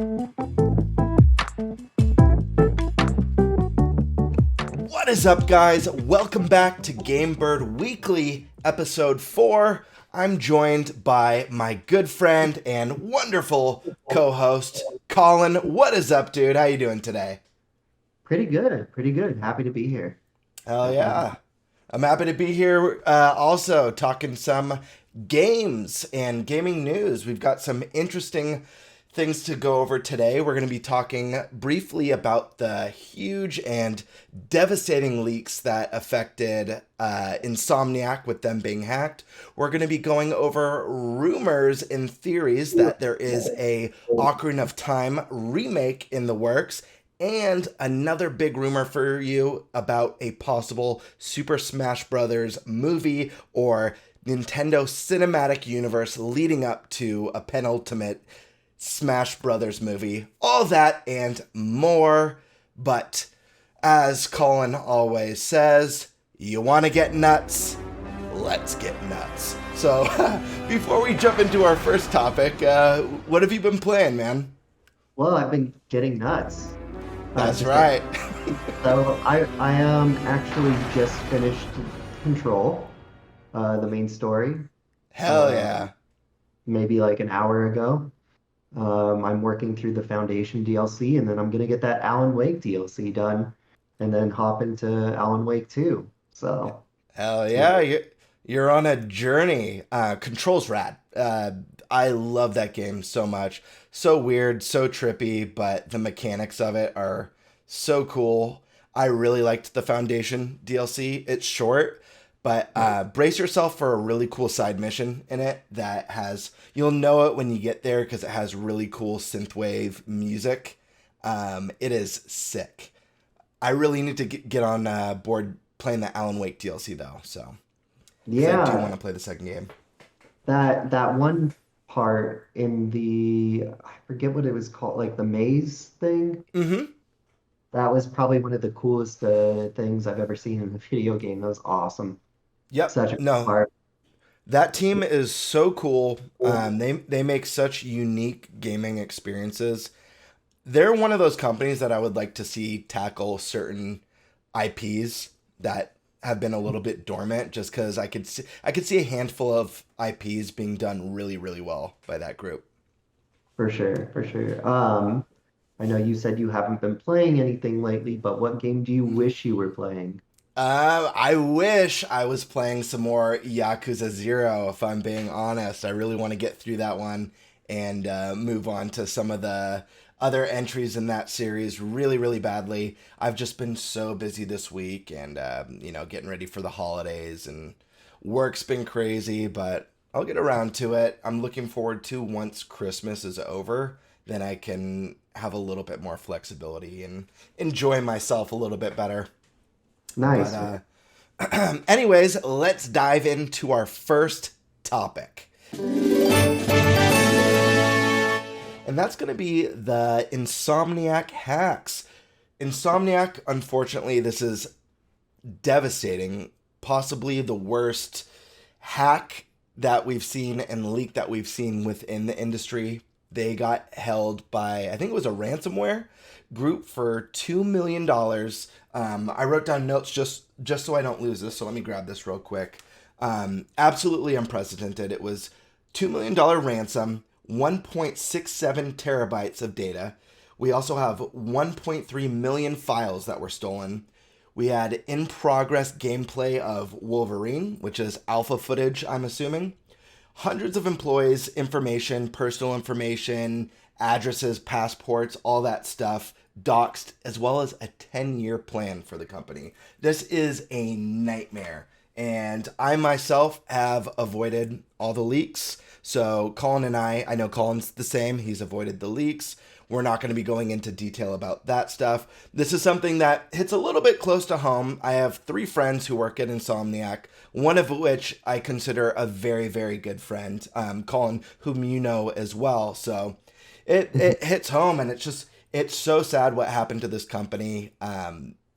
What is up, guys? Welcome back to Game Bird Weekly, episode 4. I'm joined by my good friend and wonderful co-host, Colin. What is up, dude? How you doing today? Pretty good, pretty good. Happy to be here. Hell Happy to be. yeah. I'm happy to be here also talking some games and gaming news. We've got some interesting things to go over today. We're going to be talking briefly about the huge and devastating leaks that affected Insomniac with them being hacked. We're going to be going over rumors and theories that there is a Ocarina of Time remake in the works. And another big rumor for you about a possible Super Smash Bros. Movie or Nintendo Cinematic Universe leading up to a penultimate Smash Brothers movie. All that and more. But as Colin always says, you want to get nuts? Let's get nuts. So before we jump into our first topic, what have you been playing, man? Well, I've been getting nuts. That's Just right. so I actually just finished Control, the main story, Hell uh, yeah. maybe like an hour ago. I'm working through the Foundation DLC, and then I'm gonna get that Alan Wake DLC done, and then hop into Alan Wake 2. So Hell yeah, yeah, you're on a journey. Control's rad. I love that game so much. So weird, so trippy, but the mechanics of it are so cool. I really liked the Foundation DLC. It's short, but brace yourself for a really cool side mission in it that has, you'll know it when you get there because it has really cool synthwave music. It is sick. I really need to get on board playing the Alan Wake DLC though, so because I do want yeah. to play the second game. That one part in the I forget what it was called, like the maze thing. Mm-hmm. That was probably one of the coolest things I've ever seen in a video game. That was awesome. Yep. Such a cool No, part. that team is so cool. They make such unique gaming experiences. They're one of those companies that I would like to see tackle certain IPs that have been a little bit dormant. Just because I could see a handful of IPs being done really really well by that group. For sure, for sure. I know you said you haven't been playing anything lately, but what game do you wish you were playing? I wish I was playing some more Yakuza Zero, if I'm being honest. I really want to get through that one and move on to some of the other entries in that series really, really badly. I've just been so busy this week and, getting ready for the holidays and work's been crazy, but I'll get around to it. I'm looking forward to once Christmas is over, then I can have a little bit more flexibility and enjoy myself a little bit better. But Nice, man. anyways, let's dive into our first topic. And that's going to be the Insomniac hacks. Insomniac, unfortunately, this is devastating. Possibly the worst hack that we've seen and leak that we've seen within the industry. They got held by, I think it was a ransomware group for $2 million. I wrote down notes just so I don't lose this. So let me grab this real quick. Absolutely unprecedented. It was $2 million ransom, 1.67 terabytes of data. We also have 1.3 million files that were stolen. We had in progress gameplay of Wolverine, which is alpha footage, I'm assuming. Hundreds of employees, information, personal information, addresses, passports, all that stuff doxed, as well as a 10-year plan for the company. This is a nightmare. And I myself have avoided all the leaks. So Colin and I know Colin's the same. He's avoided the leaks. We're not going to be going into detail about that stuff. This is something that hits a little bit close to home. I have 3 friends who work at Insomniac, one of which I consider a very, very good friend, Colin, whom you know as well. So it hits home, and it's so sad what happened to this company.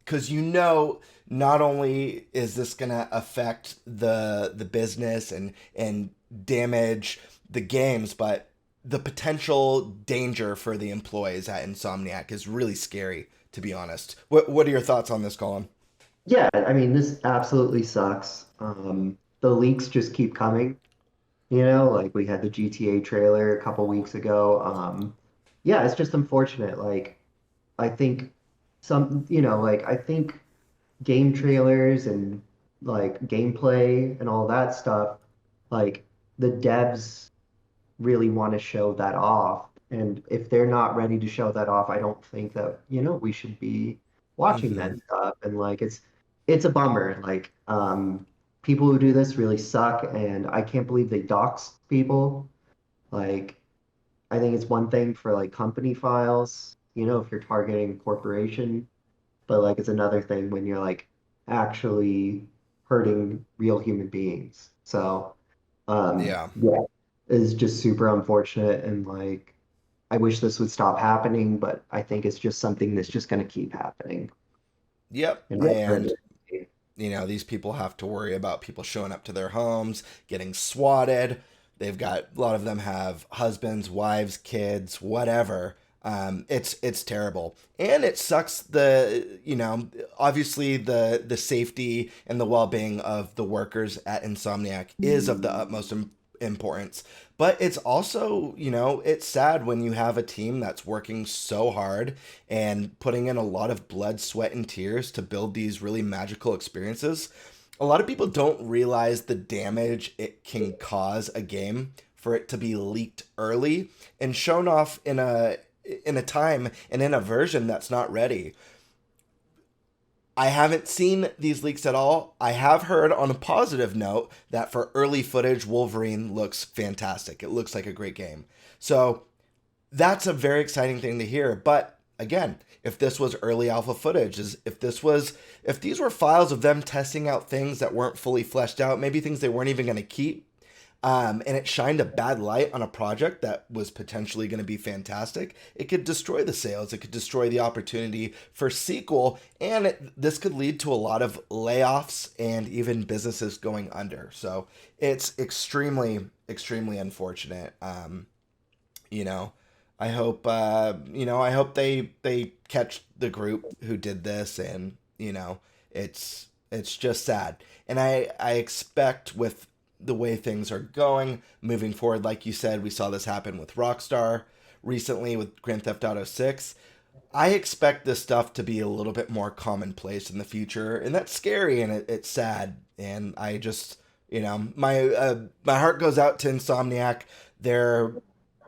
Because not only is this gonna affect the business and damage the games, but the potential danger for the employees at Insomniac is really scary, to be honest. What are your thoughts on this, Colin? Yeah, I mean, this absolutely sucks. The leaks just keep coming, like we had the GTA trailer a couple weeks ago. Yeah, it's just unfortunate. Like, I think I think game trailers and like gameplay and all that stuff, like the devs really want to show that off. And if they're not ready to show that off, I don't think that, we should be watching Mm-hmm. that stuff. And like it's a bummer. Like people who do this really suck and I can't believe they dox people. Like I think it's one thing for like company files, if you're targeting corporation, but like it's another thing when you're like actually hurting real human beings. So Yeah. yeah, it's just super unfortunate and like I wish this would stop happening, but I think it's just something that's just going to keep happening. Yep. You know, for- And these people have to worry about people showing up to their homes, getting swatted. They've got a lot of them have husbands, wives, kids, whatever. It's terrible, and it sucks. Obviously the safety and the well being of the workers at Insomniac is of the utmost importance. But it's also, it's sad when you have a team that's working so hard and putting in a lot of blood, sweat, and tears to build these really magical experiences. A lot of people don't realize the damage it can cause a game for it to be leaked early and shown off in a time and in a version that's not ready. I haven't seen these leaks at all. I have heard on a positive note that for early footage, Wolverine looks fantastic. It looks like a great game. So that's a very exciting thing to hear. But again, if this was early alpha footage, if these were files of them testing out things that weren't fully fleshed out, maybe things they weren't even going to keep, and it shined a bad light on a project that was potentially going to be fantastic, it could destroy the sales. It could destroy the opportunity for sequel, and this could lead to a lot of layoffs and even businesses going under. So it's extremely, extremely unfortunate. You know, I hope they catch the group who did this, and it's just sad. And I expect with the way things are going moving forward, like you said, we saw this happen with Rockstar recently with Grand Theft Auto 6. I expect this stuff to be a little bit more commonplace in the future, and that's scary and it's sad. And I just, my heart goes out to Insomniac. They're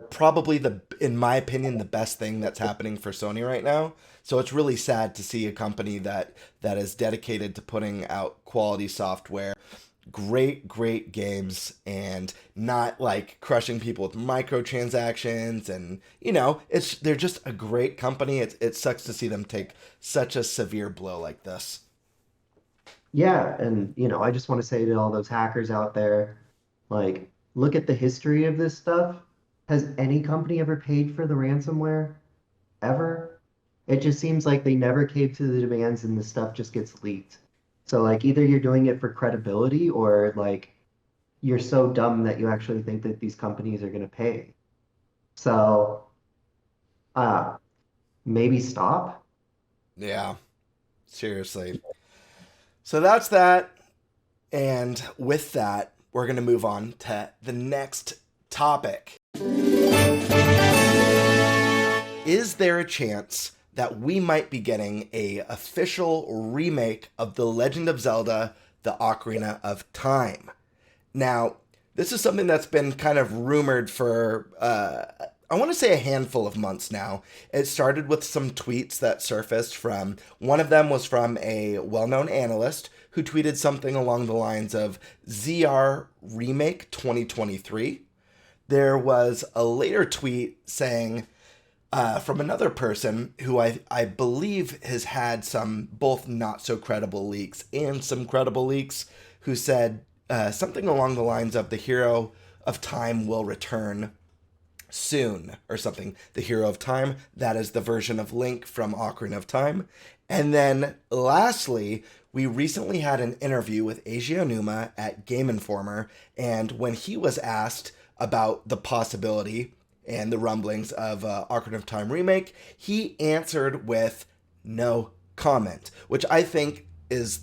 probably in my opinion, the best thing that's happening for Sony right now. So it's really sad to see a company that is dedicated to putting out quality software, great games, and not like crushing people with microtransactions. And they're just a great company. It sucks to see them take such a severe blow like this. yeah, and I just want to say to all those hackers out there, like, look at the history of this stuff. Has any company ever paid for the ransomware? Ever? It just seems like they never cave to the demands and the stuff just gets leaked. So like either you're doing it for credibility or like you're so dumb that you actually think that these companies are going to pay. So uh maybe stop. Yeah, seriously. So that's that. And with that, we're going to move on to the next topic. Is there a chance that we might be getting a official remake of The Legend of Zelda: The Ocarina of Time? Now, this is something that's been kind of rumored for, I want to say a handful of months now. It started with some tweets that surfaced from, one of them was from a well known analyst who tweeted something along the lines of ZR Remake 2023. There was a later tweet saying, from another person who I believe has had some both not so credible leaks and some credible leaks, who said something along the lines of the hero of time will return soon or something. The hero of time, that is the version of Link from Ocarina of Time. And then lastly, we recently had an interview with Eiji at Game Informer, and when he was asked about the possibility and the rumblings of Ocarina of Time remake, he answered with no comment, which I think is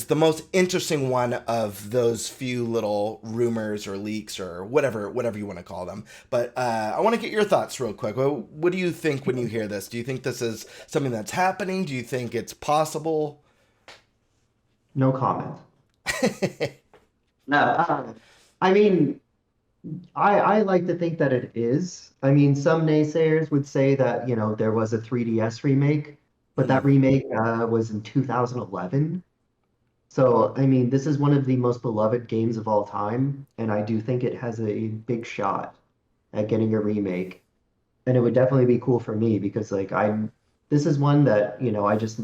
the most interesting one of those few little rumors or leaks or whatever you want to call them. But I want to get your thoughts real quick. What do you think when you hear this? Do you think this is something that's happening? Do you think it's possible? No comment. No, I mean, I like to think that it is. I mean, some naysayers would say that, there was a 3DS remake, but that Mm, remake was in 2011. So, I mean, this is one of the most beloved games of all time, and I do think it has a big shot at getting a remake. And it would definitely be cool for me because, like, this is one that, I just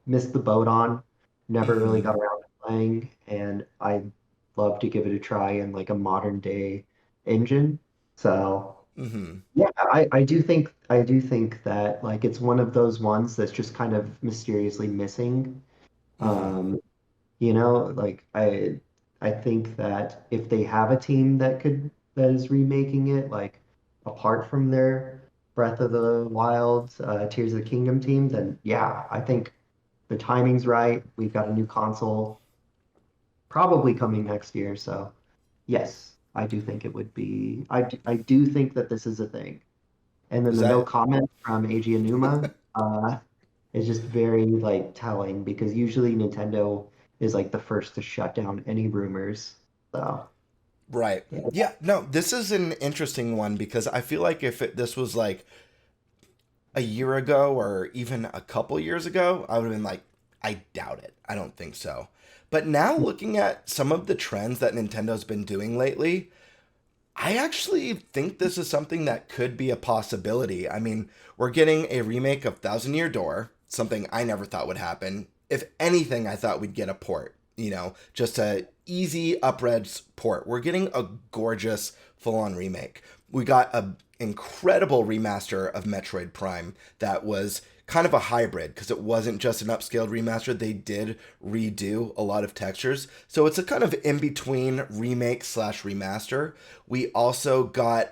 missed the boat on, never really mm-hmm, got around to playing, and I'd love to give it a try in like a modern day engine. So, mm-hmm, yeah, I do think that like it's one of those ones that's just kind of mysteriously missing. mm-hmm, Um, like I think that if they have a team that is remaking it, like apart from their Breath of the Wild, Tears of the Kingdom team, then yeah, I think the timing's right. We've got a new console probably coming next year, so yes, I do think it would be. I do think that this is a thing. And then is the no that comment from Eiji Aonuma is just very like telling because usually Nintendo is like the first to shut down any rumors. So right? yeah, Yeah, no, this is an interesting one because I feel like if this was like a year ago or even a couple years ago, I would have been like, I doubt it. I don't think so. But now looking at some of the trends that Nintendo's been doing lately, I actually think this is something that could be a possibility. I mean, we're getting a remake of Thousand Year Door, something I never thought would happen. If anything, I thought we'd get a port, just a easy upres port. We're getting a gorgeous full-on remake. We got a incredible remaster of Metroid Prime that was kind of a hybrid because it wasn't just an upscaled remaster. They did redo a lot of textures. So it's a kind of in between remake slash remaster. We also got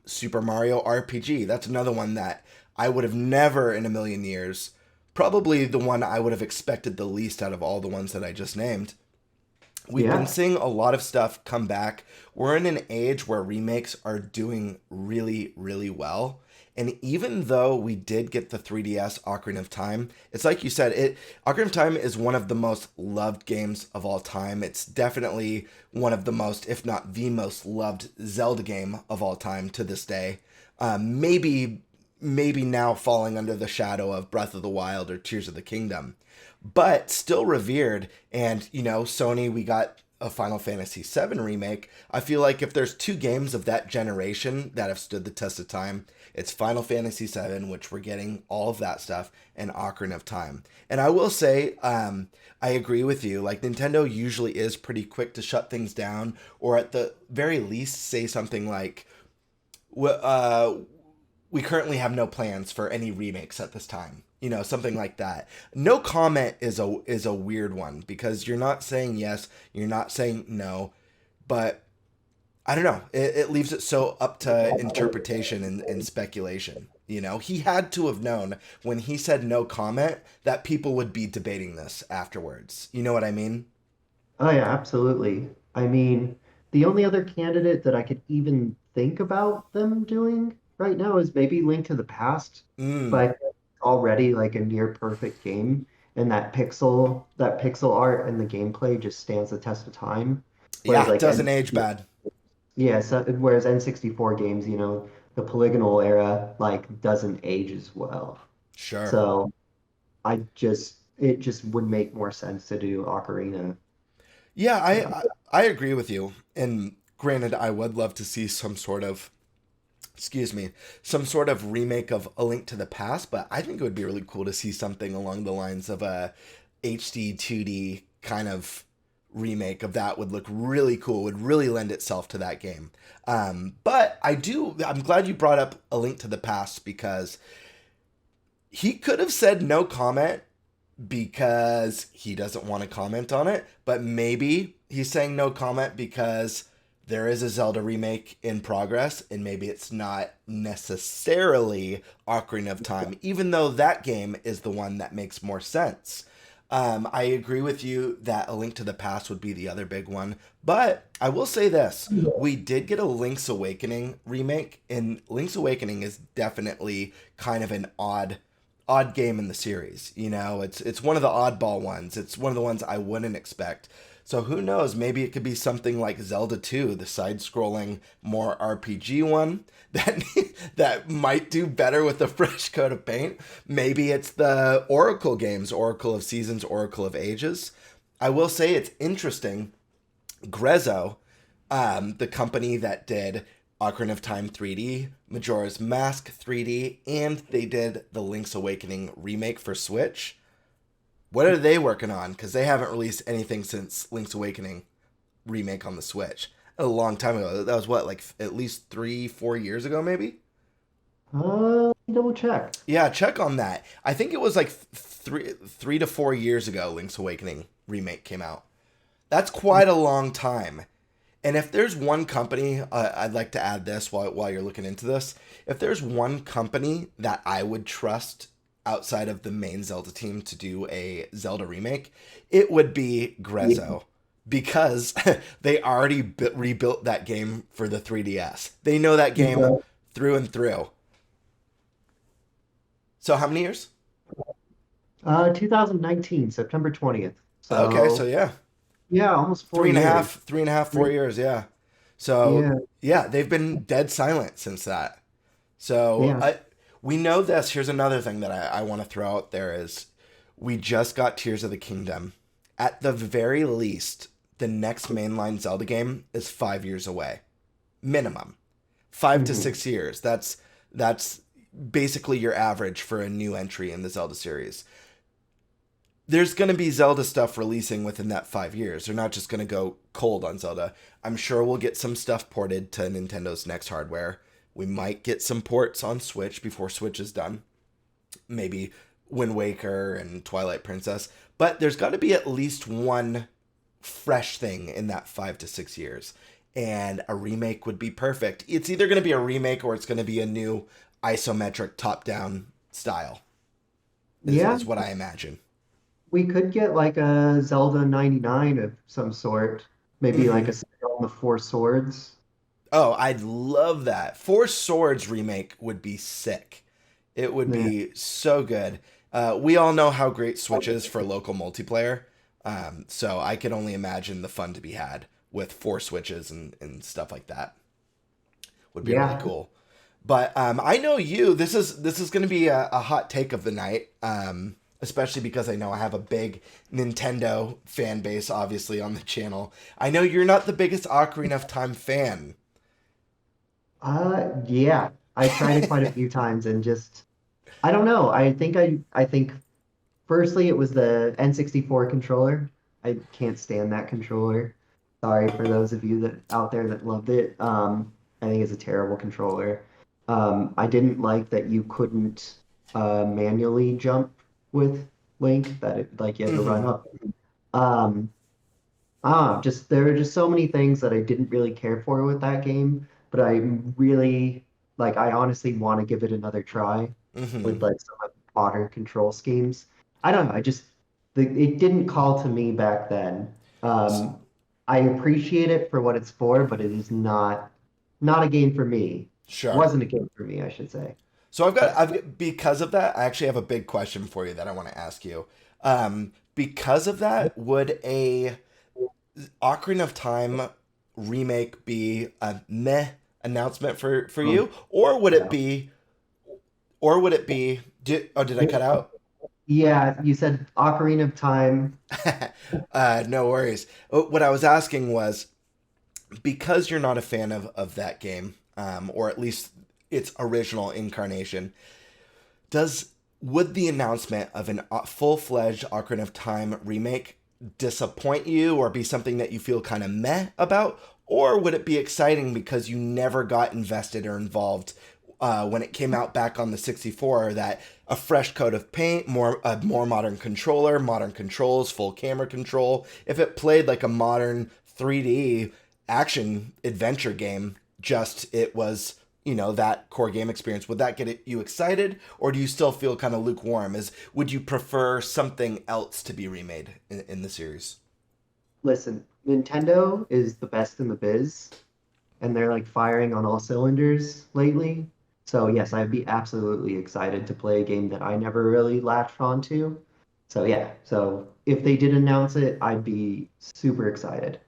Super Mario RPG. That's another one that I would have never in a million years, probably the one I would have expected the least out of all the ones that I just named. We've been yeah, seeing a lot of stuff come back. We're in an age where remakes are doing really, really well. And even though we did get the 3DS Ocarina of Time, it's like you said, Ocarina of Time is one of the most loved games of all time. It's definitely one of the most, if not the most loved Zelda game of all time to this day. Maybe now falling under the shadow of Breath of the Wild or Tears of the Kingdom, but still revered. And Sony, we got a Final Fantasy VII remake. I feel like if there's two games of that generation that have stood the test of time, it's Final Fantasy VII, which we're getting all of that stuff, and Ocarina of Time. And I will say, I agree with you. Like, Nintendo usually is pretty quick to shut things down, or at the very least say something like, we currently have no plans for any remakes at this time. Something like that. No comment is a weird one because you're not saying yes, you're not saying no, but I don't know. It leaves it so up to interpretation and speculation. He had to have known when he said no comment that people would be debating this afterwards. You know what I mean? oh yeah, absolutely. I mean, the only other candidate that I could even think about them doing right now is maybe Link to the Past, but I Mm. think it's already like a near perfect game, and that pixel art and the gameplay just stands the test of time. Whereas Yeah, like doesn't age bad. yeah, so whereas N64 games, the polygonal era like doesn't age as well. Sure. So it just would make more sense to do Ocarina. Yeah, I, So I I agree with you. And granted, I would love to see some sort of remake of A Link to the Past, but I think it would be really cool to see something along the lines of a HD 2D kind of remake of that would look really cool, would really lend itself to that game. But I'm glad you brought up A Link to the Past because he could have said no comment because he doesn't want to comment on it, but maybe he's saying no comment because there is a Zelda remake in progress, and maybe it's not necessarily Ocarina of Time, even though that game is the one that makes more sense. I agree with you that A Link to the Past would be the other big one, but I will say this: we did get a Link's Awakening remake, and Link's Awakening is definitely kind of an odd game in the series. You know, it's one of the oddball ones. It's one of the ones I wouldn't expect. So who knows? Maybe it could be something like Zelda 2, the side-scrolling, more RPG one that that might do better with a fresh coat of paint. Maybe it's the Oracle games, Oracle of Seasons, Oracle of Ages. I will say it's interesting. Grezzo, the company that did Ocarina of Time 3D, Majora's Mask 3D, and they did the Link's Awakening remake for Switch. What are they working on? Because they haven't released anything since Link's Awakening remake on the Switch. A long time ago. That was what, like at least 3, 4 years ago, maybe? Double check. Yeah, check on that. I think it was like 3 to 4 years ago Link's Awakening remake came out. That's quite a long time. And if there's one company, I'd like to add this while you're looking into this. If there's one company that I would trust outside of the main Zelda team to do a Zelda remake, it would be Grezzo. Because they already rebuilt that game for the 3DS. They know that game through and through. So how many years? 2019, September 20th. Okay, so So yeah. yeah, almost four Three and a years. half, 3.5, 4 years, yeah. So Yeah, yeah, they've been dead silent since that. So yeah. we know this. Here's another thing that I want to throw out there is we just got Tears of the Kingdom. At the very least, the next mainline Zelda game is 5 years away. Minimum. 5 to 6 years. That's basically your average for a new entry in the Zelda series. There's going to be Zelda stuff releasing within that 5 years. They're not just going to go cold on Zelda. I'm sure we'll get some stuff ported to Nintendo's next hardware. We might get some ports on Switch before Switch is done. Maybe Wind Waker and Twilight Princess. But there's got to be at least one fresh thing in that 5 to 6 years. And a remake would be perfect. It's either going to be a remake or it's going to be a new isometric top-down style, Yeah, is what I imagine. we could get like a Zelda 99 of some sort. Maybe like Hmm. a Zelda on the Four Swords. Oh, I'd love that. Four Swords remake would be sick. It would Yeah. be so good. We all know how great Switch is for local multiplayer. So I can only imagine the fun to be had with four Switches and stuff like that. Would be really Yeah. cool. But I know you. This is going to be a hot take of the night, especially because I know I have a big Nintendo fan base, obviously on the channel. I know you're not the biggest Ocarina of Time fan. Yeah. I tried it quite a few times and just I don't know. I think firstly it was the N64 controller. I can't stand that controller. Sorry for those of you that out there that loved it. I think it's a terrible controller. I didn't like that you couldn't manually jump with Link, that it like you had to run Hmm. up. Um, just there were just so many things that I didn't really care for with that game, but I really like I honestly want to give it another try Hmm. with like some of the modern control schemes. I don't know, it didn't call to me back then. Um, I appreciate it for what it's for, but it is not a game for me. Sure. Wasn't a game for me, I should say. So because of that, I actually have a big question for you that I want to ask you. Because of that, would a Ocarina of Time remake be a meh announcement for Um, you, or would it no. be, did I cut out? Yeah, you said Ocarina of Time. No worries. What I was asking was because you're not a fan of that game, or at least its original incarnation, does would the announcement of an full-fledged Ocarina of Time remake disappoint you or be something that you feel kind of meh about, or would it be exciting because you never got invested or involved when it came out back on the 64? That a fresh coat of paint, more modern controller, modern controls, full camera control. If it played like a modern 3D, action adventure game, just it was, that core game experience. Would that you excited, or do you still feel kind of lukewarm? Would you prefer something else to be remade in the series? Listen, Nintendo is the best in the biz, and they're like firing on all cylinders lately. So yes, I'd be absolutely excited to play a game that I never really latched onto. So yeah, so if they did announce it, I'd be super excited.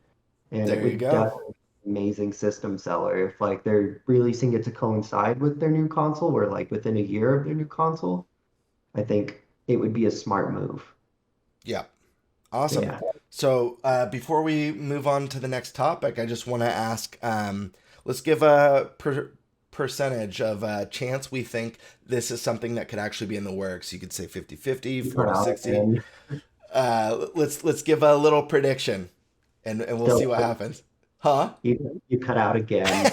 And it There you would go. definitely be an amazing system seller if like they're releasing it to coincide with their new console or like within a year of their new console. I think it would be a smart move. Yeah. Awesome. Yeah. So before we move on to the next topic, I just want to ask, let's give a percentage of chance we think this is something that could actually be in the works. You could say 50-50, You cut out 40-60. and Let's give a little prediction, and we'll see still what happens. Huh? you cut out again.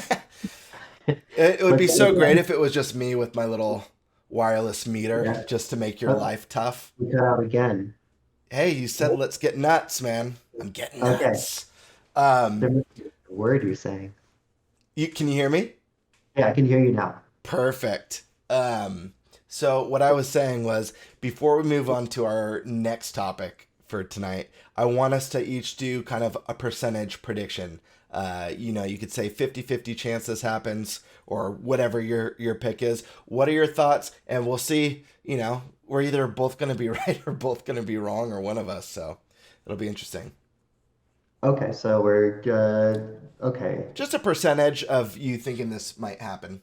It would But be then so great again, if it was just me with my little wireless meter yeah. just to make your Oh, life tough. you cut out again. Hey, you said let's get nuts, man. I'm getting Okay. nuts. Um, There must be a word you're saying. can you hear me? Yeah, I can hear you now. Perfect. So what I was saying was before we move on to our next topic for tonight, I want us to each do kind of a percentage prediction. You could say 50-50 chance this happens or whatever your pick is. What are your thoughts? And we'll see, we're either both going to be right or both going to be wrong or one of us. So it'll be interesting. Okay, so we're good. Okay. Just a percentage of you thinking this might happen.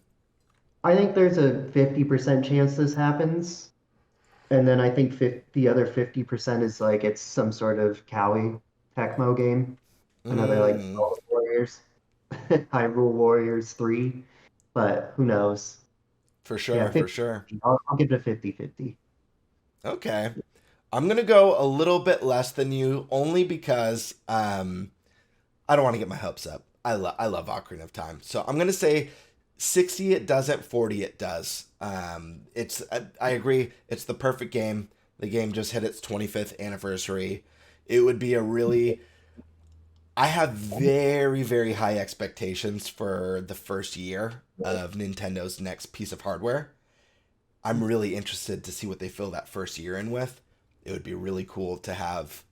I think there's a 50% chance this happens. And then I think 50, the other 50% is like it's some sort of Cowie Tecmo game. Another like Mm, Zelda Warriors, Hyrule Warriors 3. But who knows? for Yeah, sure, for 50. sure. I'll give it a 50-50. Okay. I'm gonna go a little bit less than you, only because I don't want to get my hopes up. I love Ocarina of Time, so I'm gonna say 60. It doesn't. 40. It does. I agree. It's the perfect game. The game just hit its 25th anniversary. It would be a really. I have very very high expectations for the first year of Nintendo's next piece of hardware. I'm really interested to see what they fill that first year in with. It would be really cool to have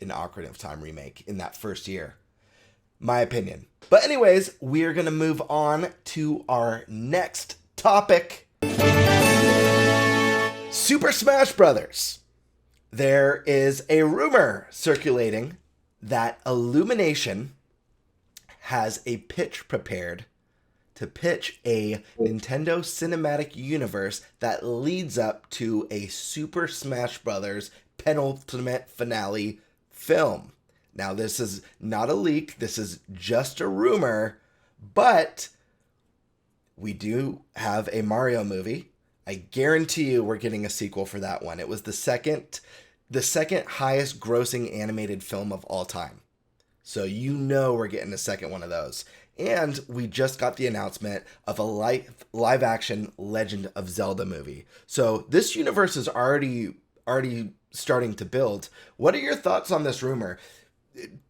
an Ocarina of Time remake in that first year. My opinion. But, anyways, we're going to move on to our next topic. Super Smash Brothers. There is a rumor circulating that Illumination has a pitch prepared to pitch a Nintendo Cinematic Universe that leads up to a Super Smash Bros. Penultimate finale film. Now, this is not a leak, this is just a rumor, but we do have a Mario movie. I guarantee you we're getting a sequel for that one. It was the second highest grossing animated film of all time. So we're getting a second one of those. And we just got the announcement of a live action Legend of Zelda movie. So this universe is already starting to build. What are your thoughts on this rumor?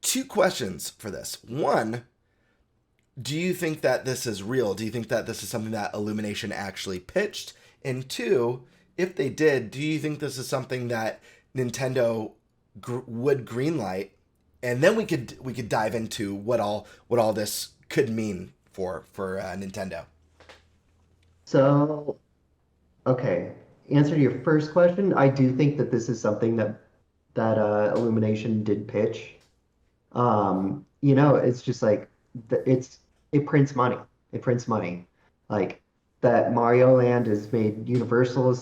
Two questions for this. One, do you think that this is real? Do you think that this is something that Illumination actually pitched? And two, if they did, do you think this is something that Nintendo would greenlight? And then we could dive into what all this could mean for Nintendo. So, okay. Answer to your first question, I do think that this is something that Illumination did pitch. It's just like it prints money. It prints money. Like that Mario Land has made Universal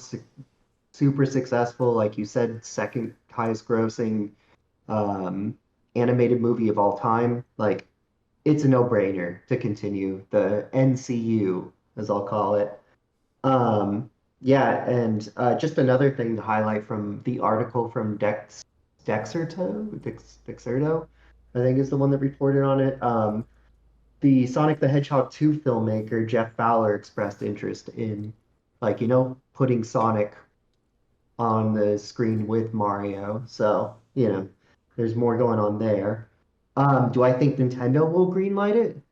super successful. Like you said, second highest grossing um, animated movie of all time. Like it's a no-brainer to continue the NCU, as I'll call it. Yeah, and just another thing to highlight from the article from Dexerto, I think is the one that reported on it. The Sonic the Hedgehog 2 filmmaker Jeff Fowler expressed interest in, like, putting Sonic on the screen with Mario. So, there's more going on there. Do I think Nintendo will greenlight it?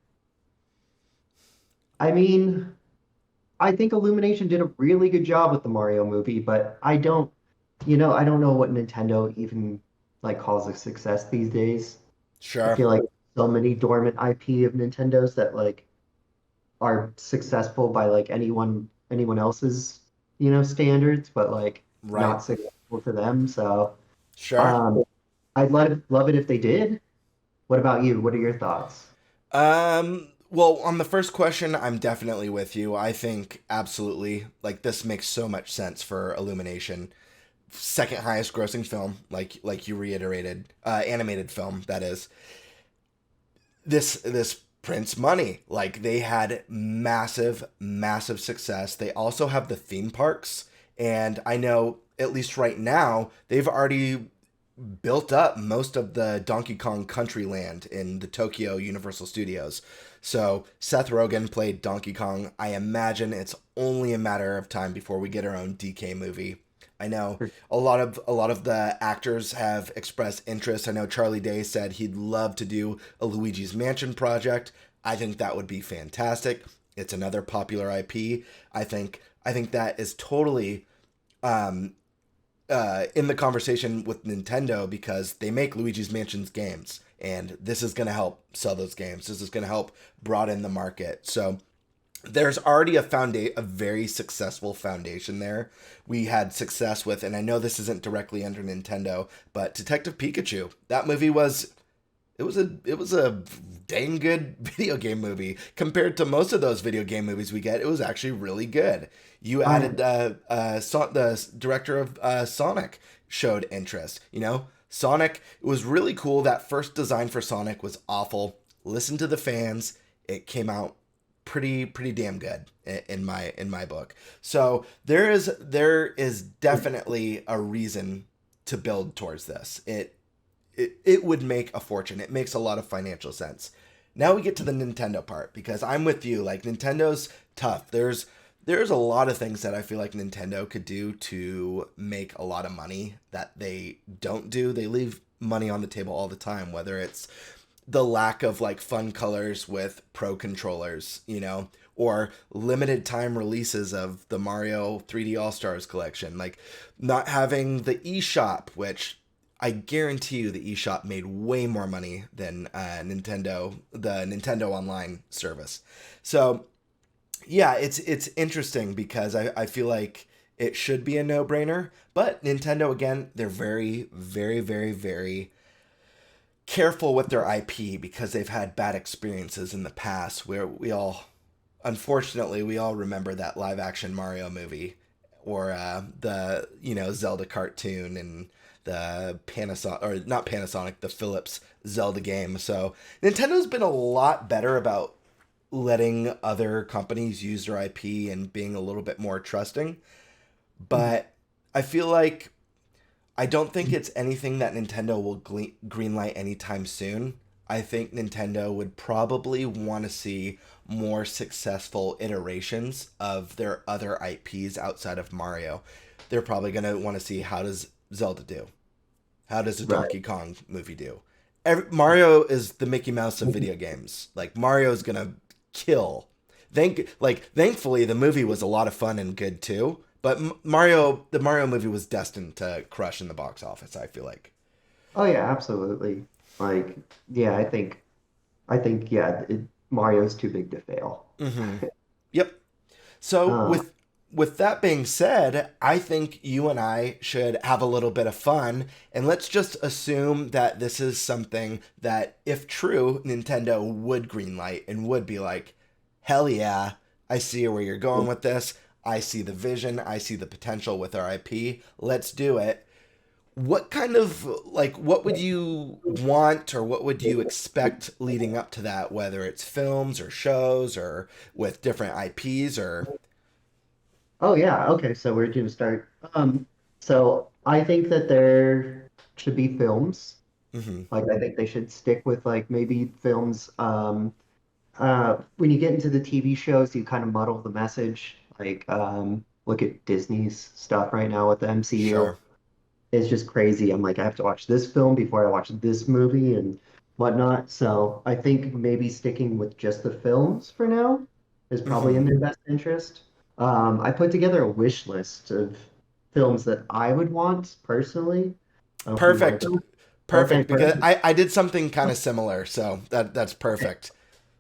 I mean, I think Illumination did a really good job with the Mario movie, but I don't know what Nintendo even like calls a success these days. I Sure. feel like so many dormant IP of Nintendo's that like are successful by like anyone else's, standards, but like Right. not successful to them. So Sure. um I'd love it if they did. What about you? What are your thoughts? Well, on the first question, I'm definitely with you. I think absolutely, like this makes so much sense for Illumination. Second highest grossing film, like you reiterated, animated film that is. This prints money. Like they had massive success. They also have the theme parks, and I know at least right now they've already built up most of the Donkey Kong Country Land in the Tokyo Universal Studios. So Seth Rogen played Donkey Kong. I imagine it's only a matter of time before we get our own DK movie. I know a lot of the actors have expressed interest. I know Charlie Day said he'd love to do a Luigi's Mansion project. I think that would be fantastic. It's another popular IP. I think that is totally um, in the conversation with Nintendo because they make Luigi's Mansions games, and this is going to help sell those games. This is going to help broaden the market. So there's already a very successful foundation there. We had success with, and I know this isn't directly under Nintendo, but Detective Pikachu. That movie was it was a dang good video game movie compared to most of those video game movies we get. It was actually really good. You I added the director of Sonic showed interest. Sonic, it was really cool. That first design for Sonic was awful. Listen to the fans. It came out pretty damn good in my book. So there is definitely a reason to build towards this. It would make a fortune. It makes a lot of financial sense. Now we get to the Nintendo part because I'm with you. Like Nintendo's tough. There's a lot of things that I feel like Nintendo could do to make a lot of money that they don't do. They leave money on the table all the time, whether it's the lack of like fun colors with pro controllers, or limited time releases of the Mario 3D All Stars collection, like not having the eShop, which I guarantee you the eShop made way more money than the Nintendo Online service. So yeah, it's interesting because I feel like it should be a no brainer, but Nintendo again, they're very careful with their IP because they've had bad experiences in the past where unfortunately, we all remember that live action Mario movie or the, Zelda cartoon and the Panasonic, or not Panasonic, the Philips Zelda game. So Nintendo's been a lot better about letting other companies use their IP and being a little bit more trusting. But I feel like I don't think it's anything that Nintendo will greenlight anytime soon. I think Nintendo would probably want to see more successful iterations of their other IPs outside of Mario. They're probably going to want to see, how does Zelda do? How does a right. Donkey Kong movie do? Mario is the Mickey Mouse of video games. Like Mario's going to kill. Thankfully the movie was a lot of fun and good too. But the Mario movie was destined to crush in the box office, I feel like. Oh yeah, absolutely. Like, yeah, I think yeah, Mario's too big to fail. Mm-hmm. Yep. So Uh, with that being said, I think you and I should have a little bit of fun, and let's just assume that this is something that, if true, Nintendo would greenlight and would be like, hell yeah, I see where you're going with this. I see the vision. I see the potential with our IP. Let's do it. What kind of, like, what would you want or what would you expect leading up to that, whether it's films or shows or with different IPs or. oh yeah, okay, so we're gonna start. So I think that there should be films. Hmm. Like I think they should stick with like maybe films. When you get into the TV shows, you kind of muddle the message. Like, look at Disney's stuff right now with the MCU. Sure. It's just crazy. I'm like, I have to watch this film before I watch this movie, and whatnot. So I think maybe sticking with just the films for now is probably in Hmm. their best interest. I put together a wish list of films that I would want personally. If you want Perfect. to go. Okay, Perfect. Because perfect. I did something kind of similar, so that's perfect.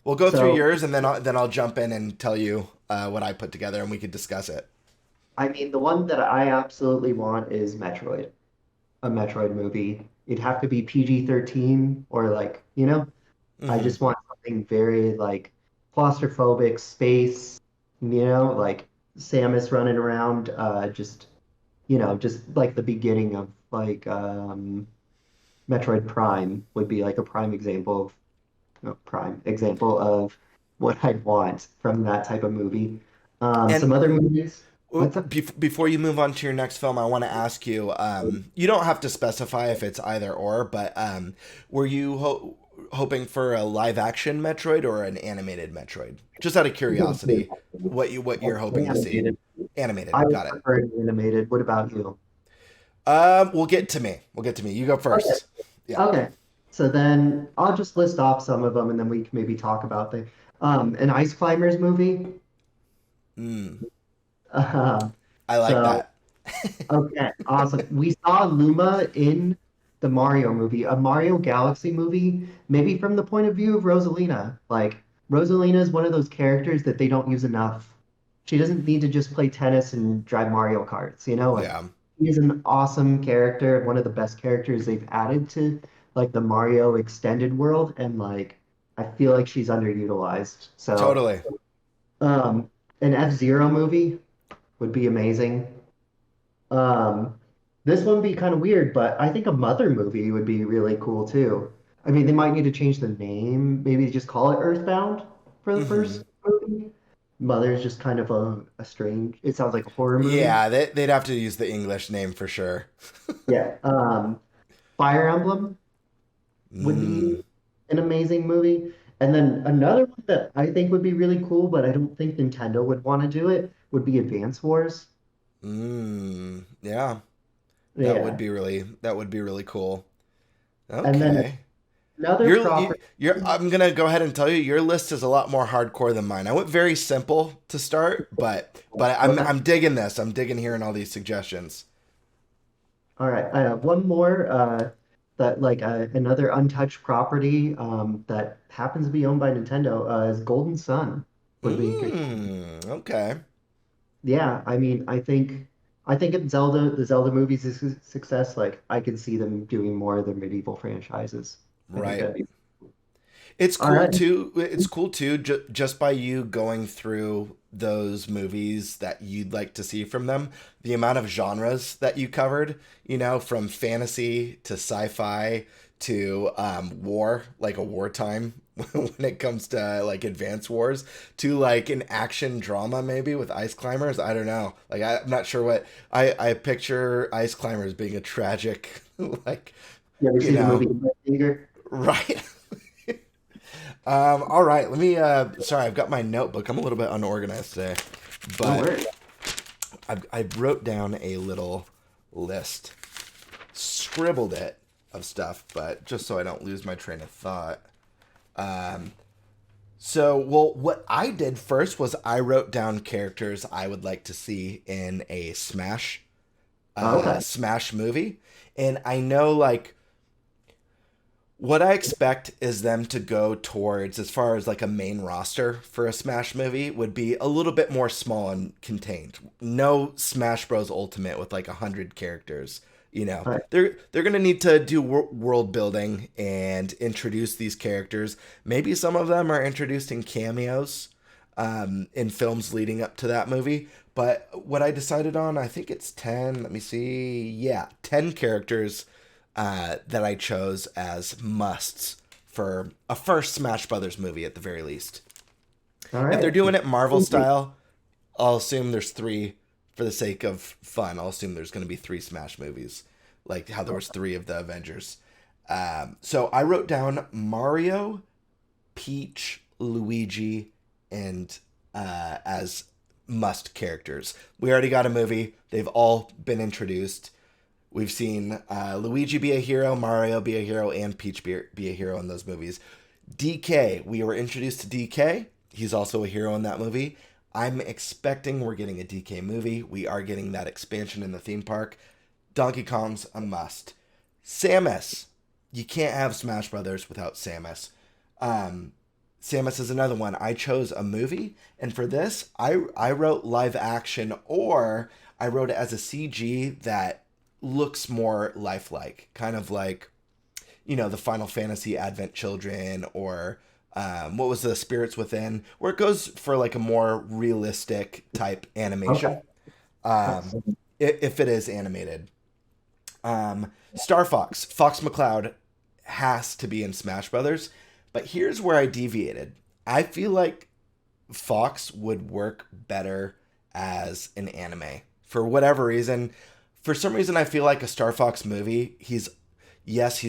We'll go through So, yours, and then I'll jump in and tell you what I put together, and we could discuss it. I mean, the one that I absolutely want is Metroid, a Metroid movie. It'd have to be PG-13 or like, I Hmm. just want something very like claustrophobic space, like Samus running around, just like the beginning of like Metroid Prime would be like a prime example of no, prime example of what I'd want from that type of movie. And Some other movies. What's up? before you move on to your next film, I want to ask you. You don't have to specify if it's either or, but were you hoping for a live action Metroid or an animated Metroid? Just out of curiosity, what you're hoping to see. Animated. I Animated, would got it. prefer animated. What about you? We'll get to me. We'll get to me. You go Okay. first. Yeah. Okay. So then I'll just list off some of them and then we can maybe talk about the an Ice Climbers movie. Mm, Um, I like so that. okay, awesome. We saw Luma in the Mario movie, a Mario Galaxy movie, maybe from the point of view of Rosalina. Like Rosalina is one of those characters that they don't use enough. She doesn't need to just play tennis and drive Mario Karts, like Yeah, she's an awesome character, one of the best characters they've added to like the Mario extended world, and like I feel like she's underutilized. So, totally. um, an F-Zero movie would be amazing. Um, this one would be kind of weird, but I think a Mother movie would be really cool too. I mean, they might need to change the name, maybe just call it Earthbound for the Hmm. first movie. Mother's just kind of a strange, it sounds like a horror movie. Yeah, they'd have to use the English name for sure. Yeah. Fire Emblem would be Mm, an amazing movie. And then another one that I think would be really cool, but I don't think Nintendo would want to do it, would be Advance Wars. yeah, Yeah. that would be really cool. And then Okay. another property. I'm gonna go ahead and tell you your list is a lot more hardcore than mine. I went very simple to start, but Okay. I'm digging this. I'm digging hearing all these suggestions. All right. I have one more that like another untouched property that happens to be owned by Nintendo is Golden Sun would be interesting. Okay. Yeah, I mean, I think if Zelda, the Zelda movies is a success, like I could see them doing more of their medieval franchises. I think Right. that'd be It's all cool right. too. It's cool too, just by you going through those movies that you'd like to see from them. The amount of genres that you covered, from fantasy to sci-fi to war, like a wartime when it comes to like advanced wars, to like an action drama maybe with ice climbers. I don't know. Like I'm not sure what I picture ice climbers being a tragic, like You ever you see the movie know, Finger? right. All right, let me. Sorry, I've got my notebook. I'm a little bit unorganized today, No but worries. I wrote down a little list, scribbled it of stuff, but just so I don't lose my train of thought. Um, well, what I did first was I wrote down characters I would like to see in a Okay. Smash movie, and I know like what I expect is them to go towards, as far as like a main roster for a Smash movie, would be a little bit more small and contained. No Smash Bros. Ultimate with like 100 characters. All right. They're gonna need to do world building and introduce these characters. Maybe some of them are introduced in cameos in films leading up to that movie. But what I decided on, I think it's 10. Let me see. Yeah, 10 characters that I chose as musts for a first Smash Brothers movie at the very least. All If they're right. doing it Marvel style, I'll assume there's three for the sake of fun. I'll assume there's going to be three Smash movies, like how there was three of the Avengers. So I wrote down Mario, Peach, Luigi, and as must characters. We already got a movie. They've all been introduced. We've seen Luigi be a hero, Mario be a hero, and Peach be a hero in those movies. DK, we were introduced to DK. He's also a hero in that movie. I'm expecting we're getting a DK movie. We are getting that expansion in the theme park. Donkey Kong's a must. Samus. You can't have Smash Brothers without Samus. Um, Samus is another one. I chose a movie, and for this, I wrote live action, or I wrote it as a CG that looks more lifelike, kind of like the Final Fantasy Advent Children, or what was the Spirits Within, where it goes for like a more realistic type Okay. animation, um, if it is animated. Star Fox, Fox McCloud has to be in Smash Brothers, but here's where I deviated. I feel like Fox would work better as an anime for whatever reason. For some reason, I feel like a Star Fox movie. He's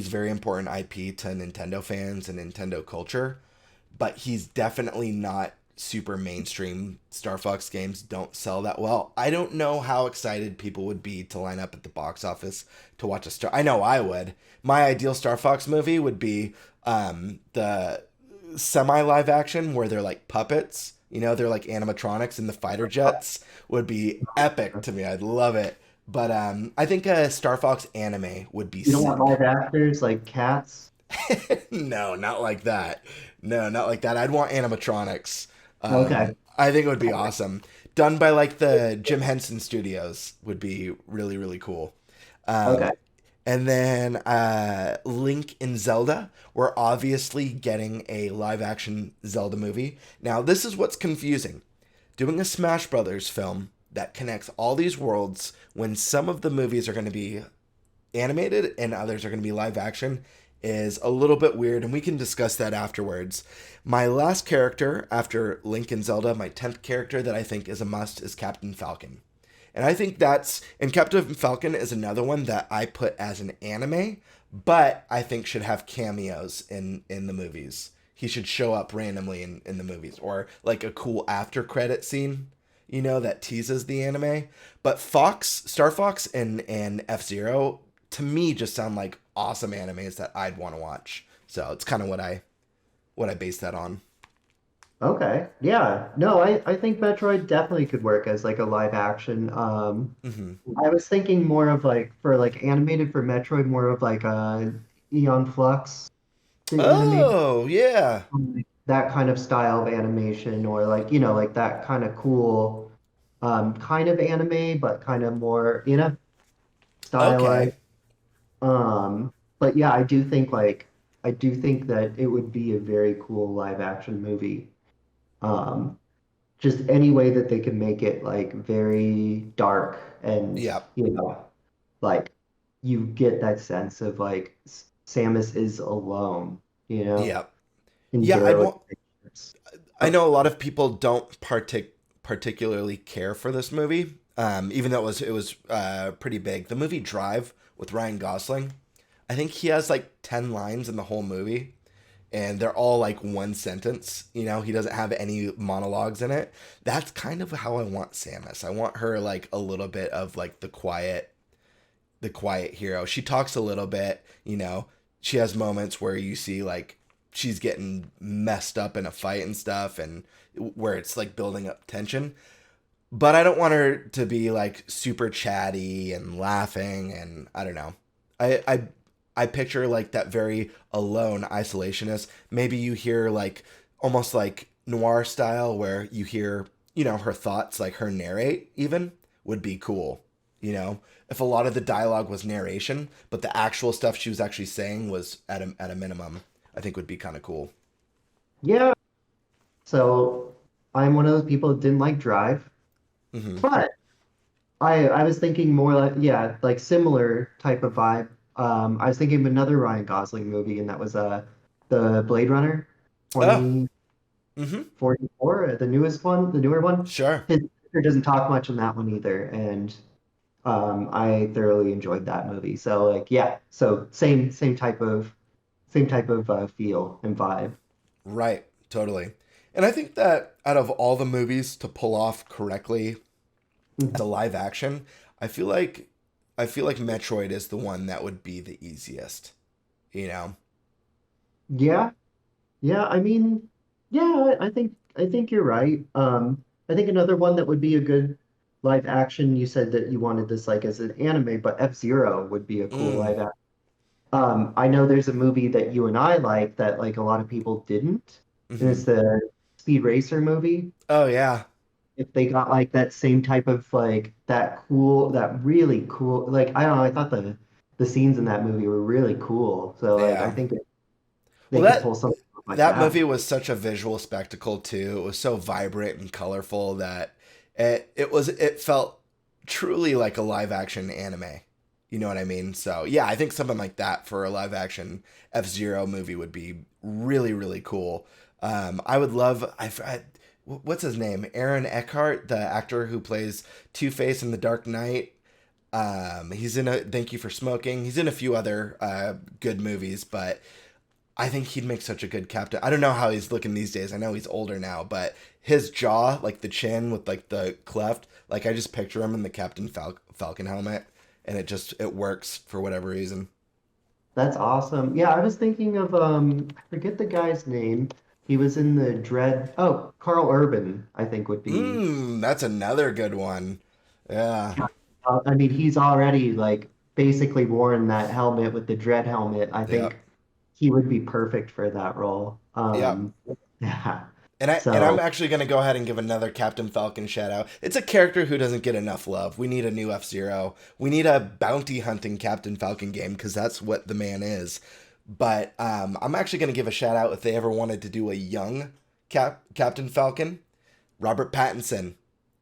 very important IP to Nintendo fans and Nintendo culture, but he's definitely not super mainstream. Star Fox games don't sell that well. I don't know how excited people would be to line up at the box office to watch a Star. I know I would. My ideal Star Fox movie would be the semi live action where they're like puppets. They're like animatronics, and the fighter jets would be epic to me. I'd love it. But I think a Star Fox anime would be You don't want sick. live actors like cats? No, not like that. No, not like that. I'd want animatronics. Okay. I think it would be awesome. Done by like the Jim Henson Studios would be really, really cool. Okay. Um, and then Link in Zelda. We're obviously getting a live action Zelda movie. Now, this is what's confusing. Doing a Smash Brothers film that connects all these worlds when some of the movies are going to be animated and others are going to be live action is a little bit weird, and we can discuss that afterwards. My last character after Link and Zelda, my 10th character that I think is a must, is Captain Falcon. And I think Captain Falcon is another one that I put as an anime, but I think should have cameos in the movies. He should show up randomly in the movies, or like a cool after credit scene, that teases the anime. But Star Fox, and F Zero to me just sound like awesome animes that I'd want to watch. So it's kind of what I base that on. Okay. Yeah. No, I think Metroid definitely could work as like a live action. Hmm. I was thinking more of like for like animated for Metroid, more of like Eon Flux, the animated Oh yeah, that kind of style of animation, or like like that kind of cool kind of anime, but kind of more stylized. okay, But yeah, I do think that it would be a very cool live action movie. Um, just any way that they can make it like very dark, and yep, like you get that sense of like Samus is alone, yep, in yeah. derelict pictures. I know a lot of people don't particularly care for this movie, even though it was pretty big. The movie Drive with Ryan Gosling, I think he has like 10 lines in the whole movie, and they're all like one sentence. He doesn't have any monologues in it. That's kind of how I want Samus. I want her like a little bit of like the quiet hero. She talks a little bit. She has moments where you see like she's getting messed up in a fight and stuff, and where it's like building up tension. But I don't want her to be like super chatty and laughing, and I don't know. I picture like that very alone isolationist. Maybe you hear like almost like noir style where you hear, her thoughts, like her narrate even would be cool. If a lot of the dialogue was narration, but the actual stuff she was actually saying was at a minimum, I think would be kind of cool. Yeah, so I'm one of those people that didn't like Drive, Hmm. but I was thinking more like, yeah, like similar type of vibe. I was thinking of another Ryan Gosling movie, and that was the Blade Runner Oh, hmm, 2044, the newest one, the newer one. sure. His character doesn't talk much in that one either, and I thoroughly enjoyed that movie. So like, yeah, so same type of feel and vibe. Right, totally. And I think that out of all the movies to pull off correctly as a Mhm. live action, I feel like I feel like Metroid is the one that would be the easiest, you know? Yeah, yeah. I mean, yeah. I think you're right. I think another one that would be a good live action. You said that you wanted this like as an anime, but F-Zero would be a cool Mm. live action. I know there's a movie that you and I like that like a lot of people didn't, and Hmm. it's the Speed Racer movie. Oh yeah, If they got like that same type of like that cool, that really cool, like I don't know, I thought the scenes in that movie were really cool. So like I yeah. think Well, they could pull something off like that that. movie was such a visual spectacle too. It was so vibrant and colorful that it felt truly like a live action anime. You know what I mean? So yeah, I think something like that for a live action F Zero movie would be really really cool. I would love. What's his name? Aaron Eckhart, the actor who plays Two Face in The Dark Knight. He's in a Thank You for Smoking. He's in a few other good movies, but I think he'd make such a good captain. I don't know how he's looking these days. I know he's older now, but his jaw, like the chin with like the cleft, like I just picture him in the Falcon helmet, and it works for whatever reason. That's awesome. Yeah, I was thinking of I forget the guy's name. He was in the Dread. Oh, Carl Urban, I think would be. That's another good one. Yeah, I mean, he's already like basically worn that helmet with the Dread helmet. I yep, think he would be perfect for that role. yep. Yeah. And I'm So actually gonna go ahead and give another Captain Falcon shout out. It's a character who doesn't get enough love. We need a new F Zero. We need a bounty hunting Captain Falcon game because that's what the man is. But I'm actually gonna give a shout out if they ever wanted to do a young Captain Falcon, Robert Pattinson.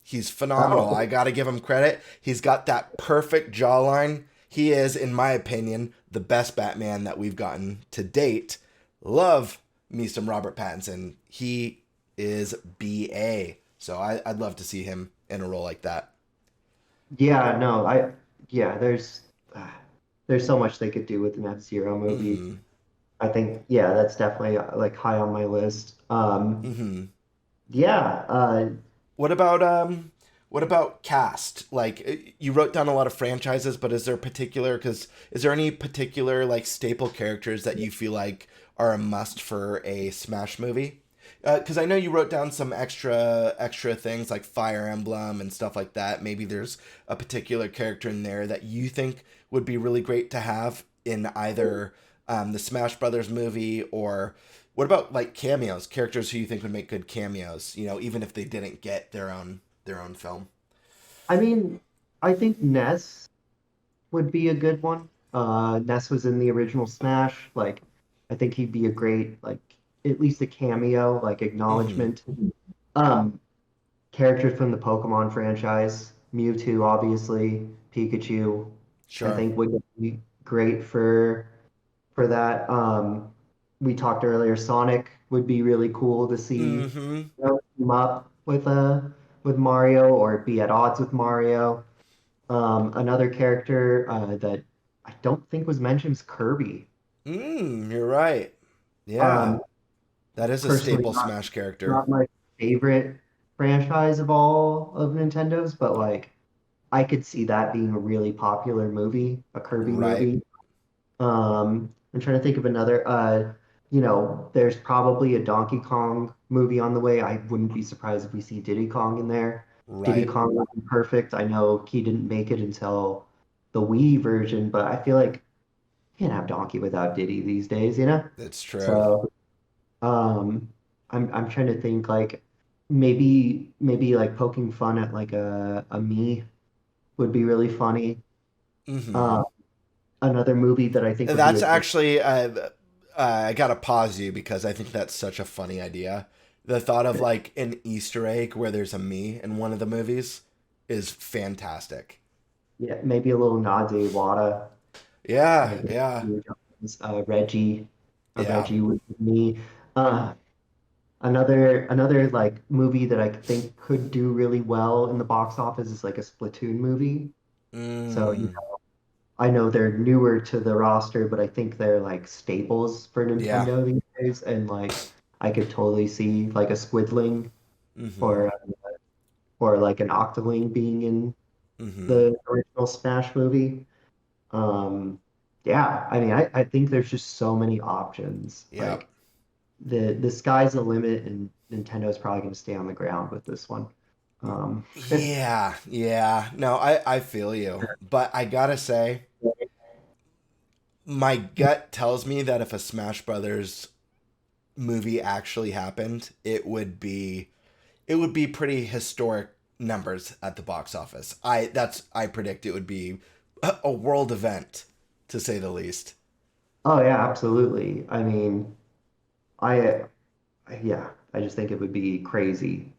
He's phenomenal. I oh, gotta give him credit. He's got that perfect jawline. He is, in my opinion, the best Batman that we've gotten to date. Love me some Robert Pattinson. He is BA. So I'd love to see him in a role like that. yeah, no, yeah, there's so much they could do with an F-Zero movie. Hmm. I think yeah, that's definitely like high on my list. Hmm. Yeah, What about what about cast? Like you wrote down a lot of franchises, but is there particular because is there any particular like staple characters that you feel like are a must for a Smash movie? Because I know you wrote down some extra things like Fire Emblem and stuff like that. Maybe there's a particular character in there that you think would be really great to have in either the Smash Brothers movie or what about like cameos? Characters who you think would make good cameos? You know, even if they didn't get their own film. I mean, I think Ness would be a good one. Ness was in the original Smash. Like, I think he'd be a great, like, at least a cameo, like, Mm-hmm. acknowledgement. Um, Characters from the Pokemon franchise, Mewtwo, obviously, Pikachu, I Sure. think would be great for that. We talked earlier, Sonic would be really cool to see, Mm-hmm. team up with Mario or be at odds with Mario. Another character that I don't think was mentioned is Kirby. You're right. Yeah. Um, That is a Personally, staple not Smash character. not my favorite franchise of all of Nintendo's, but like I could see that being a really popular movie, a Kirby Right. movie. I'm trying to think of another. There's probably a Donkey Kong movie on the way. I wouldn't be surprised if we see Diddy Kong in there. Diddy Right. Kong would be perfect. I know he didn't make it until the Wii version, but I feel like you can't have Donkey without Diddy these days, you know? That's true. So, um, I'm trying to think like maybe like poking fun at like a me would be really funny. Mm-hmm. Uh, Another movie that I think would be That's a great. actually I gotta pause you because I think that's such a funny idea. The thought of like an Easter egg where there's a me in one of the movies is fantastic. Yeah, maybe a little nod to Iwata, Yeah, like yeah, Reggie, a yeah. Reggie with me. Uh, another like movie that I think could do really well in the box office is like a Splatoon movie. So Mm, I know they're newer to the roster, but I think they're like staples for yeah. Nintendo these days. And like I could totally see like a Squidling Mm-hmm. or or like an Octoling being in. Mm-hmm. the original Smash movie. Um, yeah, I mean, I think there's just so many options. Yep. Like the sky's the limit, and Nintendo's probably going to stay on the ground with this one. Um, Yeah, yeah. No, I feel you. But I gotta say, my gut tells me that if a Smash Brothers movie actually happened, it would be pretty historic numbers at the box office. I predict it would be a world event, to say the least. oh yeah, absolutely. I mean, I yeah, I just think it would be crazy.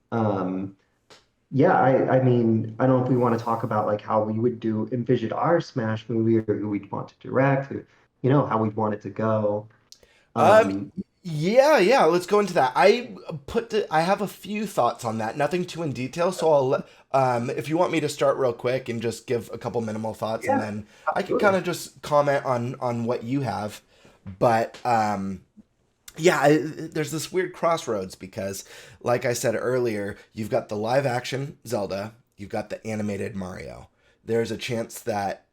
Yeah, I mean, I don't know if we want to talk about like how we would do envision our Smash movie or who we'd want to direct or how we'd want it to go. Um, Um, yeah, yeah. Let's go into that. I have a few thoughts on that. Nothing too in detail, so if you want me to start real quick and just give a couple minimal thoughts, and yeah, then I can kind absolutely. of just comment on what you have. But yeah, there's this weird crossroads because, like I said earlier, you've got the live action Zelda, you've got the animated Mario. There's a chance that,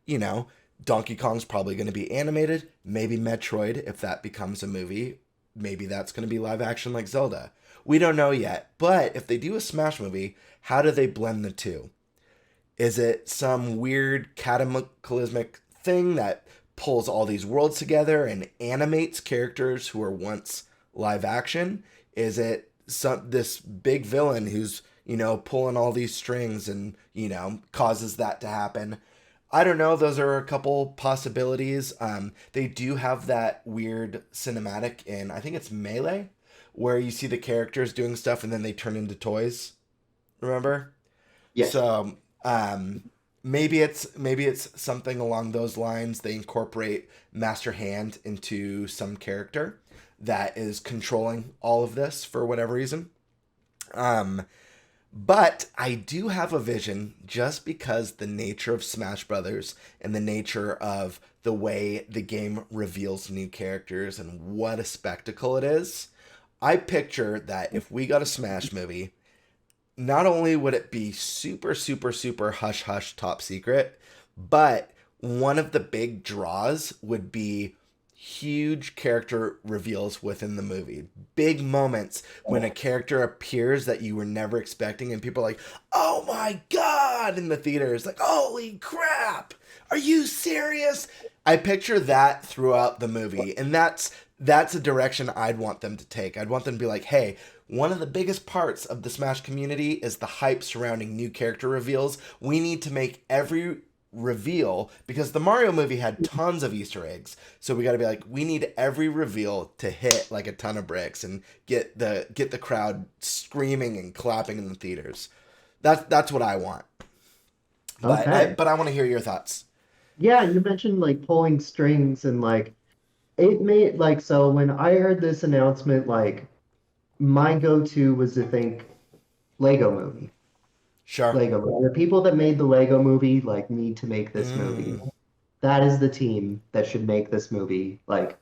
Donkey Kong's probably going to be animated, maybe Metroid, if that becomes a movie, maybe that's going to be live action like Zelda. We don't know yet, but if they do a Smash movie, how do they blend the two? Is it some weird cataclysmic thing that pulls all these worlds together and animates characters who were once live action? Is it this big villain who's, pulling all these strings and, causes that to happen? I don't know. Those are a couple possibilities. They do have that weird cinematic in, I think it's Melee, where you see the characters doing stuff and then they turn into toys. Remember? Yes. So um, maybe it's something along those lines. They incorporate Master Hand into some character that is controlling all of this for whatever reason. Um, but I do have a vision just because the nature of Smash Brothers and the nature of the way the game reveals new characters and what a spectacle it is. I picture that if we got a Smash movie, not only would it be super, super, super hush hush top secret, but one of the big draws would be huge character reveals within the movie. Big moments when a character appears that you were never expecting, and people are like, oh my God, in the theaters, like, holy crap, are you serious? I picture that throughout the movie, and that's a direction I'd want them to take. I'd want them to be like, hey, one of the biggest parts of the Smash community is the hype surrounding new character reveals. We need to make every reveal because the Mario movie had tons of Easter eggs. So we got to be like, we need every reveal to hit like a ton of bricks and get the crowd screaming and clapping in the theaters. That's what I want. But I Okay. but I want to hear your thoughts. Yeah, you mentioned like pulling strings and like it made like so when I heard this announcement, like my go-to was to think Lego movie. Sure. Lego movie. The people that made the Lego movie like need to make this movie. Mm, That is the team that should make this movie. Like,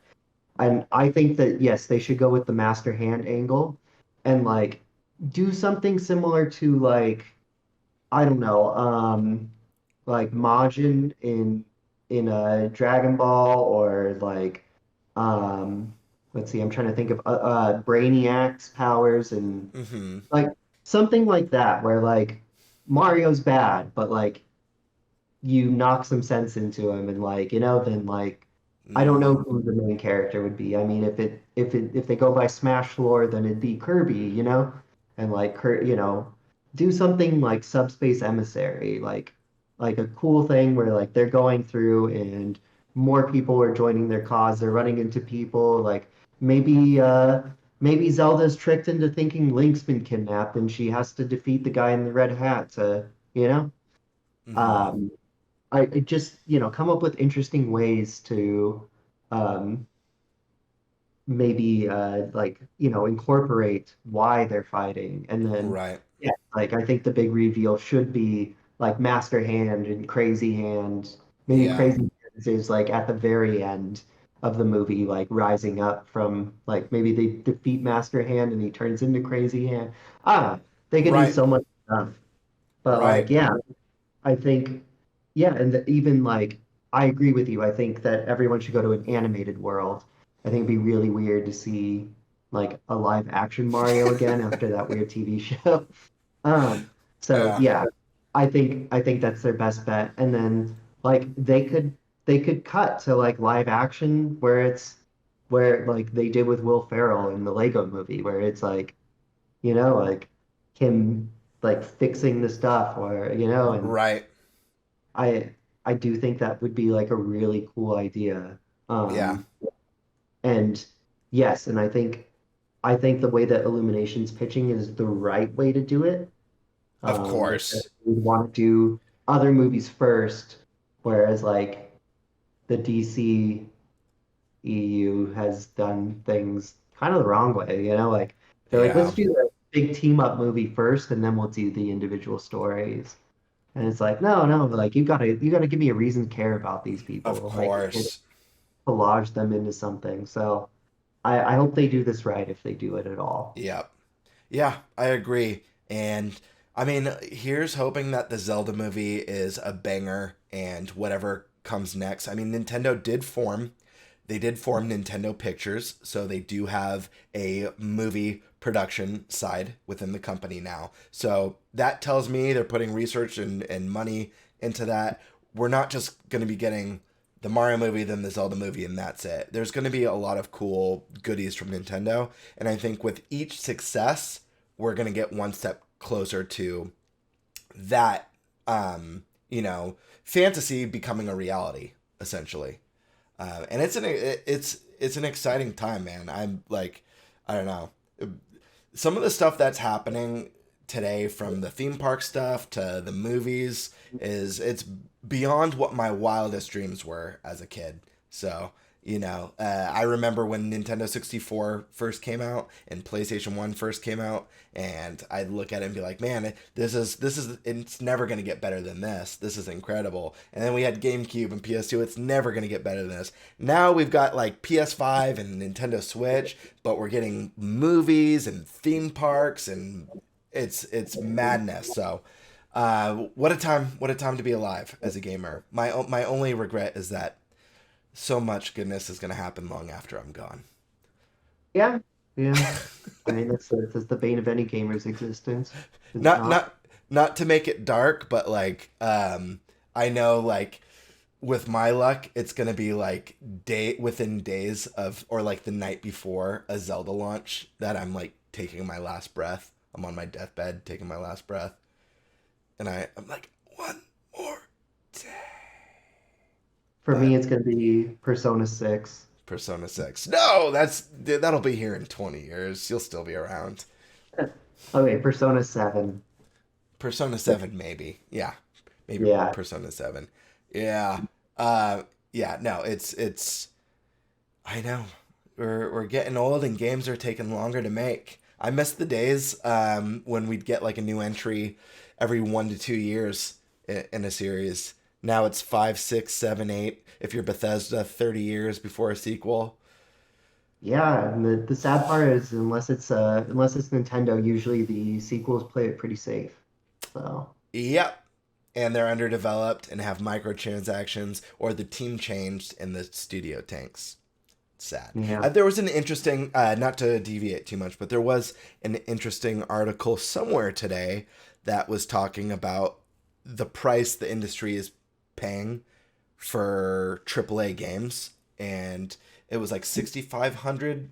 and I think that yes, they should go with the master hand angle and like do something similar to like I don't know, like Majin in a Dragon Ball or like um let's see, I'm trying to think of Brainiac's powers and mm-hmm. like something like that where like Mario's bad, but like you knock some sense into him and like then like I don't know Mm, who the main character would be. I mean, if they go by Smash lore, then it'd be Kirby, and like do something like Subspace Emissary, like a cool thing where like they're going through and more people are joining their cause. They're running into people like maybe maybe Zelda's tricked into thinking Link's been kidnapped and she has to defeat the guy in the red hat to, you know. mm-hmm. Um, I just, come up with interesting ways to um, maybe like, incorporate why they're fighting. And then, Right. yeah, like I think the big reveal should be like Master Hand and Crazy Hand. Maybe Yeah. Crazy Hand is like at the very end of the movie, like rising up from like maybe they defeat Master Hand and he turns into Crazy Hand. Ah, they could do Right. so much stuff. But like, Right. yeah. I think, yeah, and even like I agree with you. I think that everyone should go to an animated world. I think it'd be really weird to see like a live action Mario again after that weird TV show. Um, so Yeah. yeah, I think that's their best bet. And then like they could cut to like live action where it's where like they did with Will Ferrell in the Lego movie, where it's like, like him like fixing the stuff or and Right. I I do think that would be like a really cool idea. Yeah. Um, and yes, and I think the way that Illumination's pitching is the right way to do it. Of Like course. we want to do other movies first, whereas like the DC EU has done things kind of the wrong way, Like they're like, Yeah. let's do a big team up movie first, and then we'll do the individual stories. And it's like, no, no, like you gotta give me a reason to care about these Of people. Like you can't course. collage them into something. So I hope they do this right if they do it at all. Yep. Yeah, I agree. And I mean, here's hoping that the Zelda movie is a banger and whatever comes next. I mean, Nintendo did form. They did form Nintendo Pictures, so they do have a movie production side within the company now. So that tells me they're putting research and money into that. We're not just going to be getting the Mario movie, then the Zelda movie, and that's it. There's going to be a lot of cool goodies from Nintendo. And I think with each success, we're going to get one step closer to that, fantasy becoming a reality, essentially. And it's an exciting time, man. I'm like, I don't know, some of the stuff that's happening today, from the theme park stuff to the movies, is it's beyond what my wildest dreams were as a kid. So I remember when Nintendo 64 first came out and PlayStation 1 first came out, and I'd look at it and be like, man, this is it's never going to get better than this. This is incredible. And then we had GameCube and PS2. It's never going to get better than this. Now we've got like PS5 and Nintendo Switch, but we're getting movies and theme parks, and it's madness. So what a time! What a time to be alive as a gamer. My only regret is that so much goodness is going to happen long after I'm gone. Yeah, yeah. I mean, that's the bane of any gamer's existence, is it Not not? not not to make it dark, but like I know, like, with my luck, it's going to be like day within days of, or like the night before a Zelda launch, that I'm like taking my last breath. I'm on my deathbed taking my last breath, and I'm like, one more day. For me, But it's gonna be Persona 6. Persona 6. No, that'll be here in 20 years. You'll still be around. Okay, Persona 7. Persona 7, maybe. Yeah. Maybe Yeah, Persona 7. Yeah. Yeah, no, it's I know. We're getting old and games are taking longer to make. I miss the days when we'd get like a new entry every 1 to 2 years in a series. Now it's five, six, seven, eight. If you're Bethesda, 30 years before a sequel. yeah. And the sad part is, unless it's Nintendo, usually the sequels play it pretty safe. So Yep. And they're underdeveloped and have microtransactions, or the team changed and the studio tanks. Sad. yeah, There was an interesting, not to deviate too much, but there was an interesting article somewhere today that was talking about the price the industry is paying for AAA games. And it was like 6,500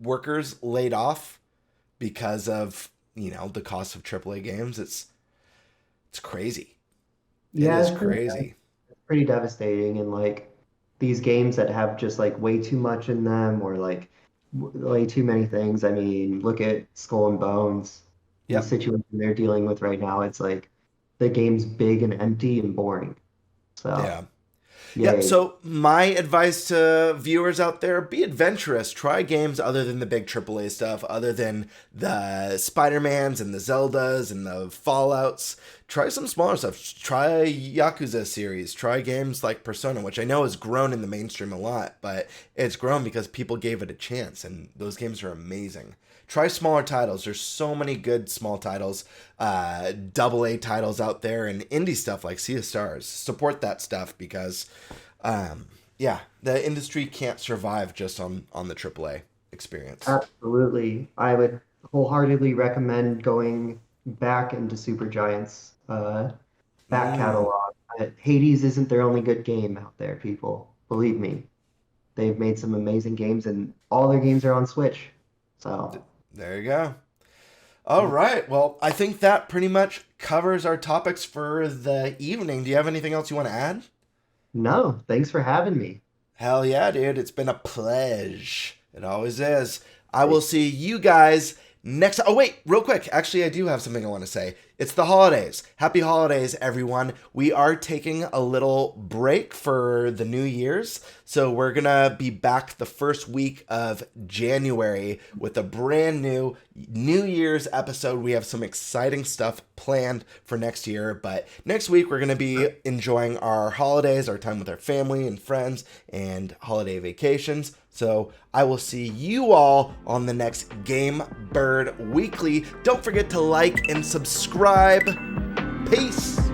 workers laid off because of, the cost of AAA games. It's crazy. It yeah. is crazy. It's pretty devastating. And like these games that have just like way too much in them, or like way too many things. I mean, look at Skull and Bones. The Yep. situation they're dealing with right now. It's like the game's big and empty and boring. So Yeah. Yep. yay. So my advice to viewers out there: be adventurous. Try games other than the big AAA stuff, other than the Spider Mans and the Zeldas and the Fallouts. try some smaller stuff. Try Yakuza series. Try games like Persona, which I know has grown in the mainstream a lot, but it's grown because people gave it a chance, and those games are amazing. Try smaller titles. There's so many good small titles, double A titles out there, and indie stuff like Sea of Stars. Support that stuff because, yeah, the industry can't survive just on the AAA experience. Absolutely. I would wholeheartedly recommend going back into Supergiant's back Mm. catalog. Hades isn't their only good game out there, people. Believe me. They've made some amazing games, and all their games are on Switch. So, There you go. All yeah. right. Well, I think that pretty much covers our topics for the evening. Do you have anything else you want to add? No, thanks for having me. Hell yeah, dude. It's been a pleasure. It always is. I will see you guys next. Oh, wait, real quick. Actually, I do have something I want to say. It's the holidays. Happy holidays, everyone. We are taking a little break for the New Year's. So we're going to be back the first week of January with a brand new New Year's episode. We have some exciting stuff planned for next year. But next week, we're going to be enjoying our holidays, our time with our family and friends, and holiday vacations. So I will see you all on the next Game Bird Weekly. Don't forget to like and subscribe. Peace.